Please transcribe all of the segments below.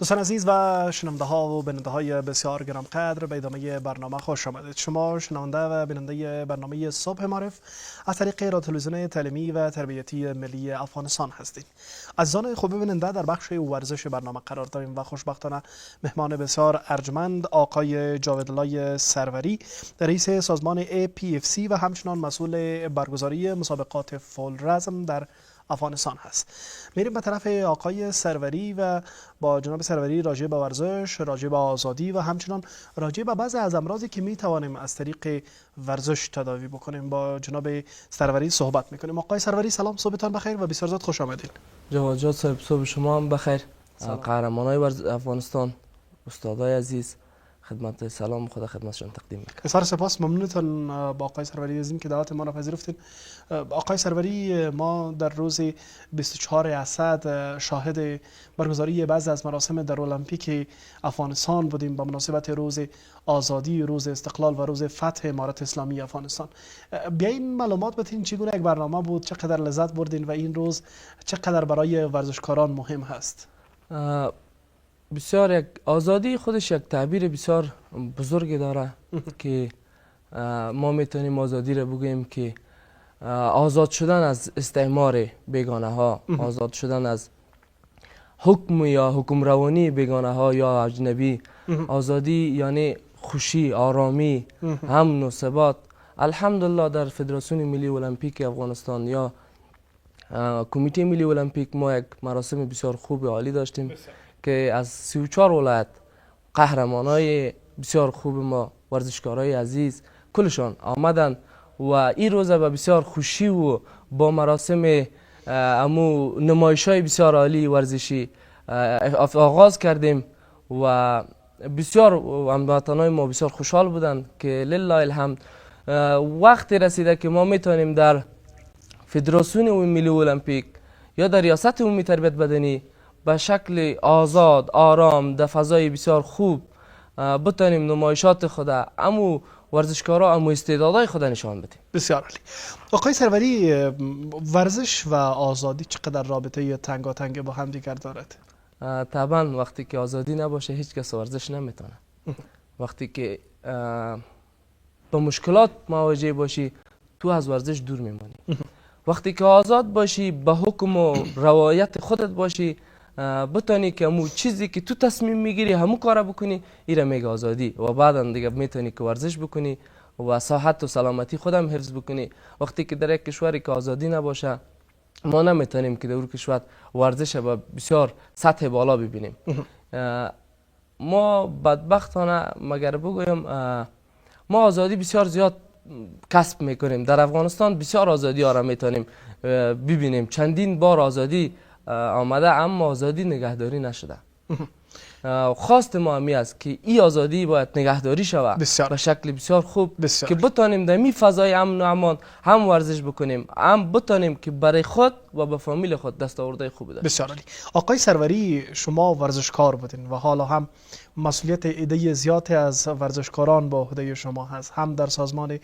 دوستان عزیز و شنونده ها و بیننده های بسیار گرانقدر، به ادامه برنامه خوش آمدید. شما شنونده و بیننده برنامه صبح معرف از طریق رادیو تلویزیون تعلیمی و تربیتی ملی افغانستان هستید. عزیزان خوب بیننده، در بخش ورزش برنامه قرار داریم و خوشبختانه مهمان بسیار ارجمند آقای جاویدالله سروری، رئیس سازمان APFC و همچنان مسئول برگزاری مسابقات فولرزم در افغانستان هست. میریم به طرف آقای سروری و با جناب سروری راجع به ورزش، راجع به آزادی و همچنان راجع به بعضی از امراضی که می توانیم از طریق ورزش تداوی بکنیم با جناب سروری صحبت میکنیم. آقای سروری سلام، صبحتان بخیر و بسیار زود خوش آمدید. جواد جان صاحب، صبح شما هم بخیر. قهرمانای افغانستان، استادای عزیز، خدمت سلام خدا خدمتشان تقدیم میکنم. بسیار سپاس، ممنونتان با آقای سروری از این که دعوت ما را پذیرفتین. آقای سروری، ما در روز 24 اسد شاهد برگزاری بعضی از مراسم در المپیک افغانستان بودیم با مناسبت روز آزادی، روز استقلال و روز فتح امارت اسلامی افغانستان. بیاین معلومات بدین چگونه یک برنامه بود، چقدر لذت بردین و این روز چقدر برای ورزشکاران مهم هست؟ بسیار یک آزادی خودش یک تعبیر بسیار بزرگی داره که ما میتونیم آزادی را بگوییم که آزاد شدن از استعمار بیگانه ها، آزاد شدن از حکم یا حکم روانی بیگانه ها یا اجنبی. آزادی یعنی خوشی، آرامی، امن و ثبات. الحمدلله در فدراسیون ملی المپیک افغانستان یا کمیته ملی المپیک ما یک مراسم بسیار خوب و عالی داشتیم که از 34 ولایت قهرمانای بسیار خوب ما، ورزشکارای عزیز کلشان آمدن و این روز به بسیار خوشی و با مراسم امو نمایش‌های بسیار عالی ورزشی آغاز کردیم و بسیار هموطنان ما بسیار خوشحال بودند که لله الحمد وقتی رسیده که ما میتونیم در فدراسیون ملی المپیک یا در ریاست عمومی تربیت بدنی به شکل آزاد، آرام، در فضای بسیار خوب بتانیم نمایشات خود، امو ورزشکارا، امو استعدادهای خود نشان بدیم. بسیار عالی. آقای سروری، ورزش و آزادی چقدر رابطه تنگاتنگ با هم دیگر دارد؟ طبعا وقتی که آزادی نباشه هیچ کس ورزش نمیتونه. وقتی که با مشکلات مواجه باشی تو از ورزش دور میمانی. وقتی که آزاد باشی، به حکم و روایت خودت باشی، بتانی که همون چیزی که تو تصمیم میگیری همون کار بکنی، ایره میگه آزادی و بعدا دیگه میتونی که ورزش بکنی و صحت و سلامتی خودم حفظ بکنی. وقتی که در یک کشوری که آزادی نباشه ما نمیتونیم که در اون کشور ورزش با بسیار سطح بالا ببینیم. ما بدبختانه مگر بگویم ما آزادی بسیار زیاد کسب میکنیم در افغانستان، بسیار آزادی ها را میتونیم ببینیم. چندین بار آزادی آمده اما آزادی نگهداری نشده. خواست ما همی است که این آزادی باید نگهداری شود به شکل بسیار خوب که بتانیم در می فضای امن و امان هم ورزش بکنیم، هم بتانیم که برای خود و به فامیل خود دستاوردهای خوبی داشته. بسیار عالی. آقای سروری، شما ورزشکار بودین و حالا هم مسئولیت عده زیادی از ورزشکاران با عهده شما هست، هم در سازمان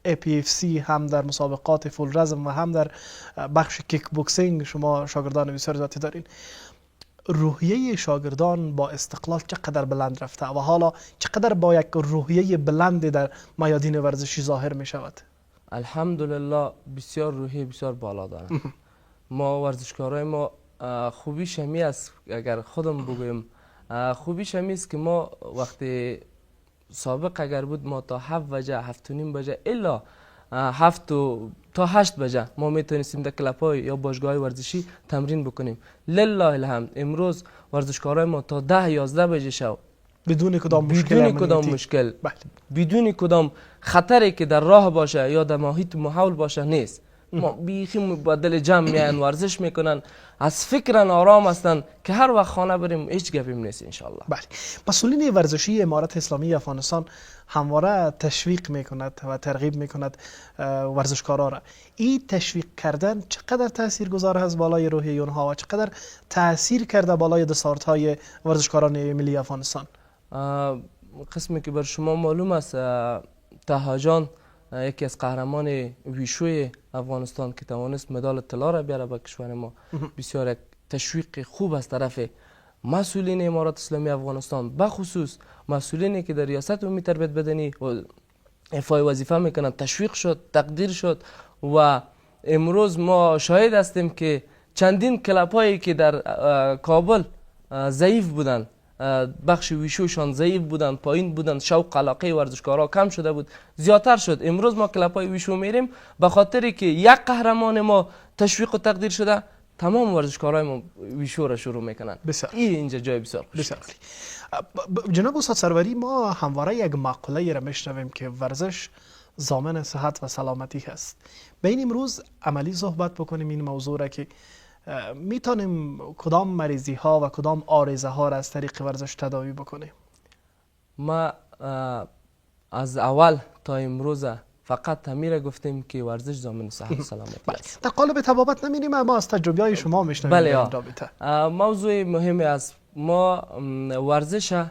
APFC، هم در مسابقات فولرزم و هم در بخش کیک بوکسینگ شما شاگردان بسیار زیادی دارین. روحیه شاگردان با استقلال چقدر بلند رفته و حالا چقدر با یک روحیه بلند در میادین ورزشی ظاهر می شود؟ الحمدلله بسیار روحیه بسیار بالا داره. ما ورزشکارای ما خوبیش همی است، اگر خودم بگویم خوبیش همی است که ما وقتی سابق اگر بود ما تا 7 بجه 7 و نیم بجه الا 7 تا 8 بجه ما میتونستیم در کلب‌های یا باشگاه‌های ورزشی تمرین بکنیم. لله الحمد امروز ورزشکارای ما تا 10 11 بجه شب بدون کدام مشکل، بدون کدام خطری که در راه باشه یا در محیط ماحول باشه نیست. ما بیخی با دل جمع میان ورزش میکنن، از فکرن آرام هستن که هر وقت خانه بریم هیچ گپیم نیست انشالله. بله. مسئولین ورزشی امارت اسلامی افغانستان همواره تشویق میکند و ترغیب میکند ورزشکارا را. این تشویق کردن چقدر تاثیر گذار است بالای روحیه اونها و چقدر تاثیر کرده بالای دستاوردهای ورزشکاران ملی افغانستان؟ قسمی که بر شما معلوم است، طه جان یکی از قهرمان ویشوی افغانستان که توانست مدال طلا را بیاره به کشور ما، بسیار یک تشویق خوب از طرف مسئولین امارات اسلامی افغانستان بخصوص مسئولینی که در ریاست عمومی تربیت بدنی و ایفای وظیفه میکنن تشویق شد، تقدیر شد و امروز ما شاهد هستیم که چندین کلاب هایی که در کابل ضعیف بودن، بخش ویشوشان ضعیف بودن، پایین بودن، شوق علاقه ورزشکارا کم شده بود، زیادتر شد. امروز ما کلاب های ویشو میریم به خاطری که یک قهرمان ما تشویق و تقدیر شده، تمام ورزشکارای ما ویشو را شروع میکنن. اینجا جای بسیار خوش. جناب استاد سروری، ما همواره یک مقوله را میشنویم که ورزش ضامن صحت و سلامتی هست. به این امروز عملی صحبت بکنیم این موضوع را که میتونیم کدام مریضی ها و کدام آرزه ها را از طریق ورزش تداوی بکنیم. ما از اول تا امروز فقط همین گفتیم که ورزش ضامن صحت و سلامتی است. در قالب تبابت نمیریم، اما از تجربه های شما میشنویم. بله، موضوع مهمی است. ما ورزش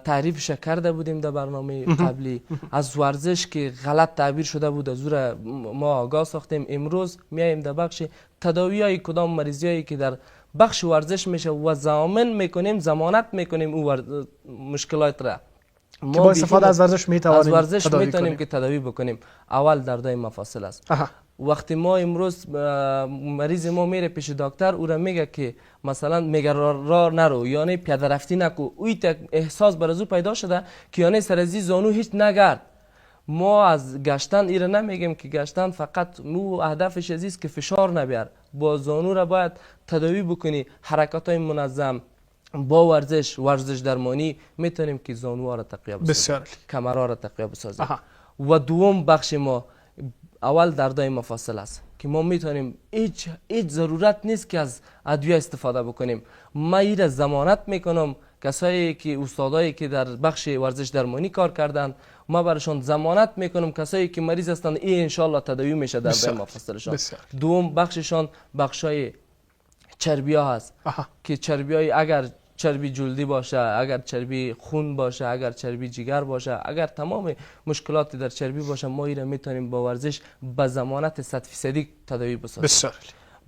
تعریفش کرده بودیم در برنامه قبلی. از ورزش که غلط تعبیر شده بود از ما آگاه ساختیم. امروز میایم در بخش تداوی های کدام مریضی هایی که در بخش ورزش میشه و ضامن میکنیم، ضمانت میکنیم او مشکلات را که با استفاده از ورزش میتونیم که تداوی بکنیم. اول دردای مفاصل است. وقتی ما امروز مریض ما میره پیش دکتر، او را میگه که مثلا میگه راه نرو، یعنی پیاده رفتی نکو، اوی احساس بر از او پیدا شده که یعنی سر از زانو هیچ نگرد. ما از گشتن ایره نمیگیم که گشتن فقط مو هدفش است که فشار نبیار. با زانو را باید تداوی بکنی، حرکات های منظم با ورزش درمانی میتونیم که زانوها را تقویت بسازیم، کمرها را تقویت بسازیم. و دوم بخش ما اول دردای مفاصل است که ما میتونیم هیچ ضرورت نیست که از ادویه استفاده بکنیم. ما این ضمانت میکنم کسایی که استادایی که در بخش ورزش درمانی کار کردن، ما برشان ضمانت میکنم کسایی که مریض هستند این انشالله تداوی میشه دردای مفاصلشان. دوم بخششان بخشای چربی ها هست که چربی های اگر چربی جلدی باشه، اگر چربی خون باشه، اگر چربی جگر باشه، اگر تمام مشکلات در چربی باشه، ما این میتونیم با ورزش به ضمانت 100% تداوی بسازیم.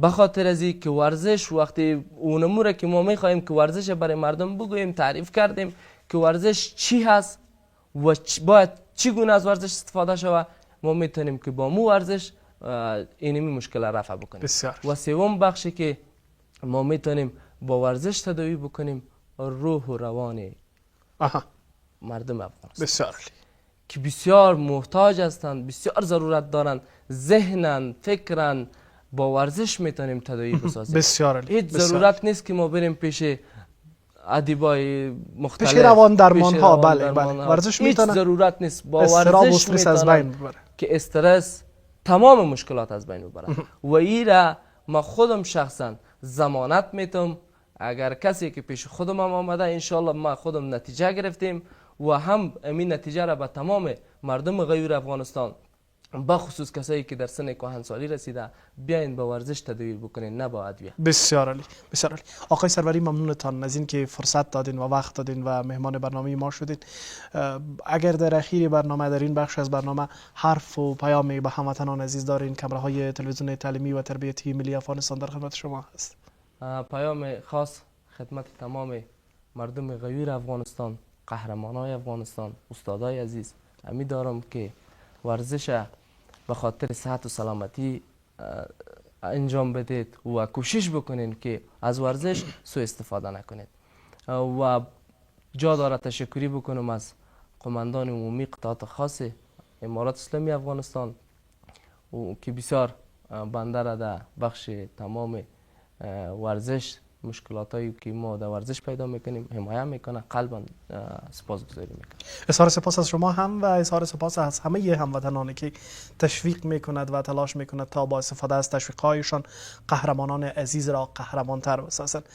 به خاطر از این که ورزش وقتی اونموره که ما میخوایم که ورزش برای مردم بگوییم، تعریف کردیم که ورزش چی هست و باید چگونه از ورزش استفاده شود، ما میتونیم که با مو ورزش اینمی مشکل رفع بکنیم. و سوم بخشی که ما میتونیم با ورزش تداوی بکنیم روح و روان مردم افغانستان که بسیار محتاج هستند، بسیار ضرورت دارند، ذهنن، فکرن، با ورزش میتونیم تداوی بسازیم. هیچ ضرورت نیست که ما بریم پیش ادیبای مختلف، پیش روان درمان ها. بله ورزش میتونه، هیچ ضرورت نیست. با ورزش میتونه که استرس تمام مشکلات از بین ببره. و ایره ما خودم شخصا ضمانت میتم، اگر کسی که پیش خودم هم آمده انشالله ما خودم نتیجه گرفتیم و هم این نتیجه را به تمام مردم غیور افغانستان بخصوص کسایی که در سن کهنسالی رسیده بیاین با ورزش تداوی بکنین، نه با ادویه. بسیار عالی، بسیار عالی. آقای سروری ممنونتان از این که فرصت دادین و وقت دادین و مهمان برنامه ما شدین. اگر در اخیر برنامه، در این بخش از برنامه حرف و پیامی به هموطنان عزیز دارین، کامراهای تلویزیون تعلیمی و تربیتی ملی افغانستان در خدمت شما هست. پیام خاص خدمت تمام مردم غیور افغانستان، قهرمانای افغانستان، استادای عزیز امی دارم که ورزش به خاطر صحت و سلامتی انجام بدید و کوشش بکنین که از ورزش سوء استفاده نکنید. و جا داره تشکری بکنم از قماندان عمومی قطعات خاص امارات اسلامی افغانستان که بسیار بنده را در بخش تمام ورزش مشکلاتایی که ما در ورزش پیدا میکنیم حمایت میکنه. قلبا سپاسگزاری میکنم. اظهار سپاس از شما هم و اظهار سپاس از همه هموطنانی که تشویق میکند و تلاش میکند تا با استفاده از تشویقهایشان قهرمانان عزیز را قهرمانتر بسازند.